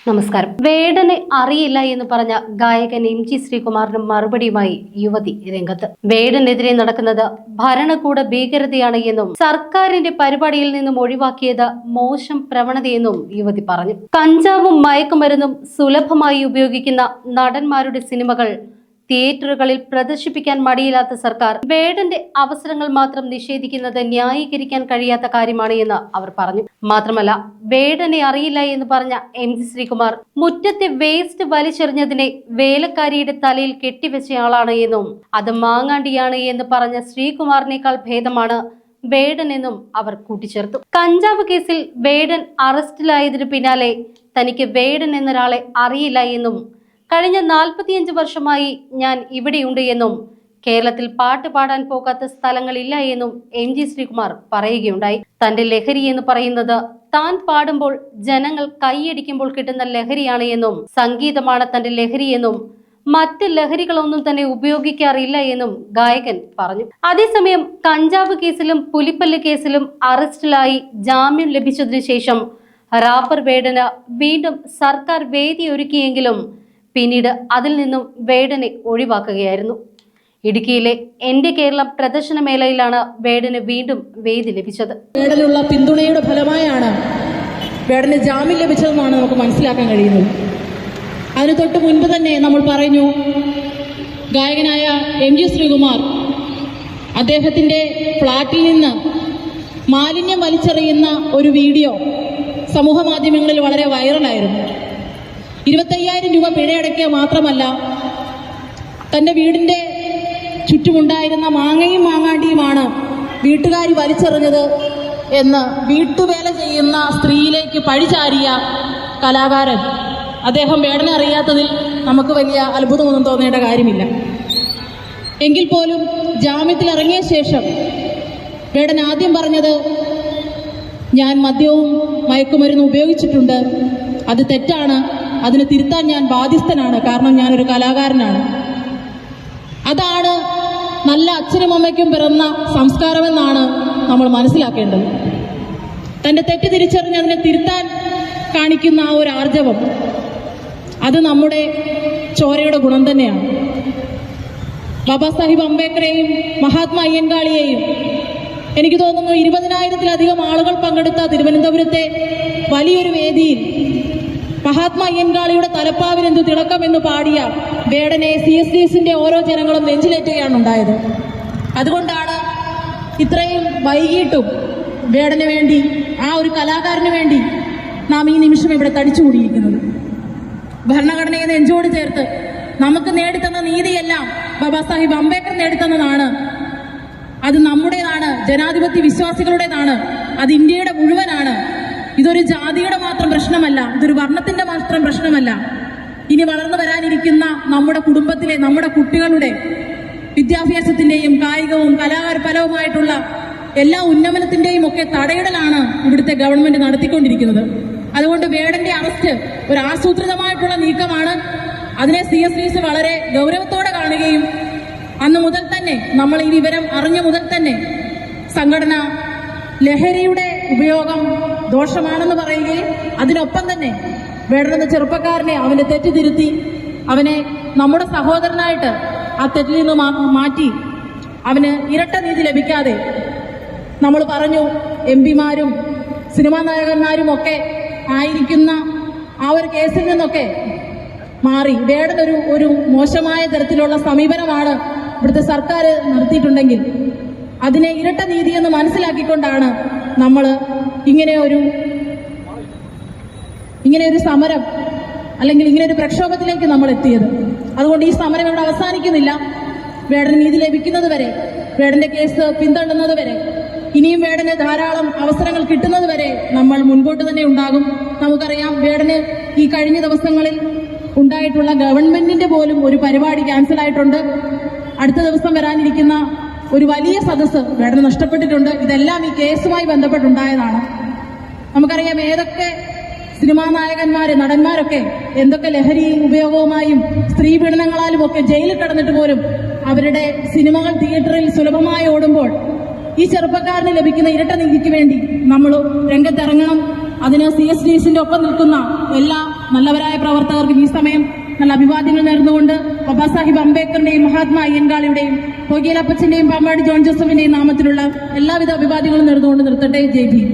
നമസ്കാരം. വേടനെ അറിയില്ല എന്ന് പറഞ്ഞ ഗായകൻ MG ശ്രീകുമാറിന് മറുപടിയുമായി യുവതി രംഗത്ത്. വേടനെതിരെ നടക്കുന്നത് ഭരണകൂട ഭീകരതയാണ് എന്നും സർക്കാരിന്റെ പരിപാടിയിൽ നിന്നും ഒഴിവാക്കിയത് മോശം പ്രവണതയെന്നും യുവതി പറഞ്ഞു. കഞ്ചാവും മയക്കുമരുന്നും സുലഭമായി ഉപയോഗിക്കുന്ന നടന്മാരുടെ സിനിമകൾ തിയേറ്ററുകളിൽ പ്രദർശിപ്പിക്കാൻ മടിയില്ലാത്ത സർക്കാർ വേടന്റെ അവസരങ്ങൾ മാത്രം നിഷേധിക്കുന്നത് ന്യായീകരിക്കാൻ കഴിയാത്ത കാര്യമാണ് എന്ന് അവർ പറഞ്ഞു. മാത്രമല്ല, വേടനെ അറിയില്ല എന്ന് പറഞ്ഞ MG ശ്രീകുമാർ മുറ്റത്തെ വേസ്റ്റ് വലിച്ചെറിഞ്ഞതിനെ വേലക്കാരിയുടെ തലയിൽ കെട്ടിവെച്ചയാളാണ് എന്നും അത് മാങ്ങാണ്ടിയാണ് എന്ന് പറഞ്ഞ ശ്രീകുമാറിനേക്കാൾ ഭേദമാണ് വേടൻ എന്നും അവർ കൂട്ടിച്ചേർത്തു. കഞ്ചാവ് കേസിൽ വേടൻ അറസ്റ്റിലായതിനു പിന്നാലെ തനിക്ക് വേടൻ എന്നൊരാളെ അറിയില്ല എന്നും കഴിഞ്ഞ 45 വർഷമായി ഞാൻ ഇവിടെയുണ്ട് എന്നും കേരളത്തിൽ പാട്ട് പാടാൻ പോകാത്ത സ്ഥലങ്ങളില്ല എന്നും MG ശ്രീകുമാർ പറയുകയുണ്ടായി. തന്റെ ലഹരി എന്ന് പറയുന്നത് താൻ പാടുമ്പോൾ ജനങ്ങൾ കൈയടിക്കുമ്പോൾ കിട്ടുന്ന ലഹരിയാണ് എന്നും സംഗീതമാണ് തന്റെ ലഹരി എന്നും മറ്റ് ലഹരികളൊന്നും തന്നെ ഉപയോഗിക്കാറില്ല എന്നും ഗായകൻ പറഞ്ഞു. അതേസമയം കഞ്ചാവ് കേസിലും പുലിപ്പല്ല് കേസിലും അറസ്റ്റിലായി ജാമ്യം ലഭിച്ചതിനു ശേഷം റാപ്പർ വേടന് വീണ്ടും സർക്കാർ വേദി ഒരുക്കിയെങ്കിലും പിന്നീട് അതിൽ നിന്നും വേടനെ ഒഴിവാക്കുകയായിരുന്നു. ഇടുക്കിയിലെ എന്റെ കേരളം പ്രദർശനമേളയിലാണ് വേടന് വീണ്ടും വേദി ലഭിച്ചത്. വേടനുള്ള പിന്തുണയുടെ ഫലമായാണ് വേടന് ജാമ്യം ലഭിച്ചതെന്നാണ് നമുക്ക് മനസ്സിലാക്കാൻ കഴിയുന്നത്. അതിന് തൊട്ട് മുൻപ് തന്നെ നമ്മൾ പറഞ്ഞു, ഗായകനായ MG ശ്രീകുമാർ അദ്ദേഹത്തിന്റെ ഫ്ളാറ്റിൽ നിന്ന് മാലിന്യം വലിച്ചെറിയുന്ന ഒരു വീഡിയോ സമൂഹ മാധ്യമങ്ങളിൽ വളരെ വൈറലായിരുന്നു. 25,000 രൂപ പിഴയടയ്ക്കുക മാത്രമല്ല, തന്റെ വീടിന്റെ ചുറ്റുമുണ്ടായിരുന്ന മാങ്ങയും മാങ്ങാണ്ടിയുമാണ് വീട്ടുകാരി വലിച്ചെറിഞ്ഞത് എന്ന് വീട്ടുവേല ചെയ്യുന്ന സ്ത്രീയിലേക്ക് പഴിചാരിയ കലാകാരൻ. അദ്ദേഹം വേടനെ അറിയാത്തതിൽ നമുക്ക് വലിയ അത്ഭുതമൊന്നും തോന്നേണ്ട കാര്യമില്ല. എങ്കിൽ പോലും ജാമ്യത്തിൽ ഇറങ്ങിയ ശേഷം വേടൻ ആദ്യം പറഞ്ഞത്, ഞാൻ മദ്യവും മയക്കുമരുന്നും ഉപയോഗിച്ചിട്ടുണ്ട്, അത് തെറ്റാണ്, അതിന് തിരുത്താൻ ഞാൻ ബാധ്യസ്ഥനാണ്, കാരണം ഞാനൊരു കലാകാരനാണ്. അതാണ് നല്ല അച്ഛനും അമ്മയ്ക്കും പിറന്ന സംസ്കാരമെന്നാണ് നമ്മൾ മനസ്സിലാക്കേണ്ടത്. തന്റെ തെറ്റ് തിരിച്ചറിഞ്ഞ് അതിനെ തിരുത്താൻ കാണിക്കുന്ന ആ ഒരു ആർജവം, അത് നമ്മുടെ ചോരയുടെ ഗുണം തന്നെയാണ്. ബാബാ സാഹിബ് അംബേദ്കറെയും മഹാത്മാ അയ്യങ്കാളിയെയും എനിക്ക് തോന്നുന്നു 20,000-ലധികം ആളുകൾ പങ്കെടുത്ത തിരുവനന്തപുരത്തെ വലിയൊരു വേദിയിൽ മഹാത്മാ അയ്യങ്കാളിയുടെ തലപ്പാവിനെന്തു തിളക്കം എന്ന് പാടിയ വേടനെ CSDSന്റെ ഓരോ ജനങ്ങളും നെഞ്ചിലേറ്റുകയാണ് ഉണ്ടായത്. അതുകൊണ്ടാണ് ഇത്രയും വൈകിട്ടും വേടന് വേണ്ടി, ആ ഒരു കലാകാരന് വേണ്ടി നാം ഈ നിമിഷം ഇവിടെ തടിച്ചുകൂടിയിരിക്കുന്നത്. ഭരണഘടനയെ നെഞ്ചോട് ചേർത്ത് നമുക്ക് നേടിത്തന്ന നീതിയെല്ലാം ബാബാ സാഹിബ് അംബേദ്കർ നേടിത്തന്നതാണ്. അത് നമ്മുടേതാണ്, ജനാധിപത്യ വിശ്വാസികളുടേതാണ്, അത് ഇന്ത്യയുടെ മുഴുവനാണ്. ഇതൊരു ജാതിയുടെ മാത്രം പ്രശ്നമല്ല, ഇതൊരു വർണ്ണത്തിന്റെ മാത്രം പ്രശ്നമല്ല. ഇനി വളർന്നു വരാനിരിക്കുന്ന നമ്മുടെ കുടുംബത്തിലെ, നമ്മുടെ കുട്ടികളുടെ വിദ്യാഭ്യാസത്തിന്റെയും കായികവും കലാപരവുമായിട്ടുള്ള എല്ലാ ഉന്നമനത്തിന്റെയും ഒക്കെ തടയിടലാണ് ഇവിടുത്തെ ഗവൺമെന്റ് നടത്തിക്കൊണ്ടിരിക്കുന്നത്. അതുകൊണ്ട് വേടന്റെ അറസ്റ്റ് ഒരു ആസൂത്രിതമായിട്ടുള്ള നീക്കമാണ്. അതിനെ CSDS വളരെ ഗൗരവത്തോടെ കാണുകയും അന്ന് മുതൽ തന്നെ, നമ്മൾ ഈ വിവരം അറിഞ്ഞ മുതൽ തന്നെ സംഘടന ലഹരിയുടെ ഉപയോഗം ദോഷമാണെന്ന് പറയുകയും അതിനൊപ്പം തന്നെ വേടനെന്ന ചെറുപ്പക്കാരനെ അവന്റെ തെറ്റ് തിരുത്തി അവനെ നമ്മുടെ സഹോദരനായിട്ട് ആ തെറ്റിൽ നിന്ന് മാറ്റി അവന് ഇരട്ട നീതി ലഭിക്കാതെ നമ്മൾ പറഞ്ഞു, MP-മാരും സിനിമാ നായകന്മാരും ഒക്കെ ആയിരിക്കുന്ന ആ ഒരു കേസിൽ നിന്നൊക്കെ മാറി വേടനൊരു ഒരു മോശമായ തരത്തിലുള്ള സമീപനമാണ് ഇവിടുത്തെ സർക്കാർ നടത്തിയിട്ടുണ്ടെങ്കിൽ അതിനെ ഇരട്ട നീതി എന്ന് മനസ്സിലാക്കിക്കൊണ്ടാണ് നമ്മൾ ഇങ്ങനെ ഒരു സമരം അല്ലെങ്കിൽ ഇങ്ങനെ ഒരു പ്രക്ഷോഭത്തിലേക്ക് നമ്മൾ എത്തിയത്. അതുകൊണ്ട് ഈ സമരം ഇവിടെ അവസാനിക്കുന്നില്ല. വേടന് നീതി ലഭിക്കുന്നത് വരെ, വേടന്റെ കേസ് പിന്തള്ളുന്നത് വരെ, ഇനിയും വേടന് ധാരാളം അവസരങ്ങൾ കിട്ടുന്നത് വരെ നമ്മൾ മുൻപോട്ട് തന്നെ ഉണ്ടാകും. നമുക്കറിയാം, വേടന് ഈ കഴിഞ്ഞ ദിവസങ്ങളിൽ ഉണ്ടായിട്ടുള്ള ഗവൺമെന്റിന്റെ പോലും ഒരു പരിപാടി ക്യാൻസൽ ആയിട്ടുണ്ട്. അടുത്ത ദിവസം വരാനിരിക്കുന്ന ഒരു വലിയ സദസ്സ് വേടന് നഷ്ടപ്പെട്ടിട്ടുണ്ട്. ഇതെല്ലാം ഈ കേസുമായി ബന്ധപ്പെട്ടുണ്ടായതാണ്. നമുക്കറിയാം, ഏതൊക്കെ സിനിമാ നായകന്മാര്, നടന്മാരൊക്കെ എന്തൊക്കെ ലഹരി ഉപയോഗവുമായും സ്ത്രീ പീഡനങ്ങളാലും ഒക്കെ ജയിലിൽ കിടന്നിട്ട് പോലും അവരുടെ സിനിമകൾ തിയേറ്ററിൽ സുലഭമായി ഓടുമ്പോൾ ഈ ചെറുപ്പക്കാരന് ലഭിക്കുന്ന ഇരട്ട നീതിക്ക് വേണ്ടി നമ്മൾ രംഗത്തിറങ്ങണം. അതിന് CSDSന്റെ ഒപ്പം നിൽക്കുന്ന എല്ലാ നല്ലവരായ പ്രവർത്തകർക്കും ഈ സമയം നല്ല അഭിവാദ്യങ്ങൾ നേർന്നുകൊണ്ട് ബാബാ സാഹിബ് അംബേദ്കറിന്റെയും മഹാത്മാ അയ്യൻകാളിയുടെയും കൊയ്യേലപ്പച്ചന്റെയും പാമ്പാടി ജോൺ ജോസഫിന്റെയും നാമത്തിലുള്ള എല്ലാവിധ അഭിവാദ്യങ്ങളും നേർന്നുകൊണ്ട് നിർത്തട്ടെ. ജയ് ഭീം.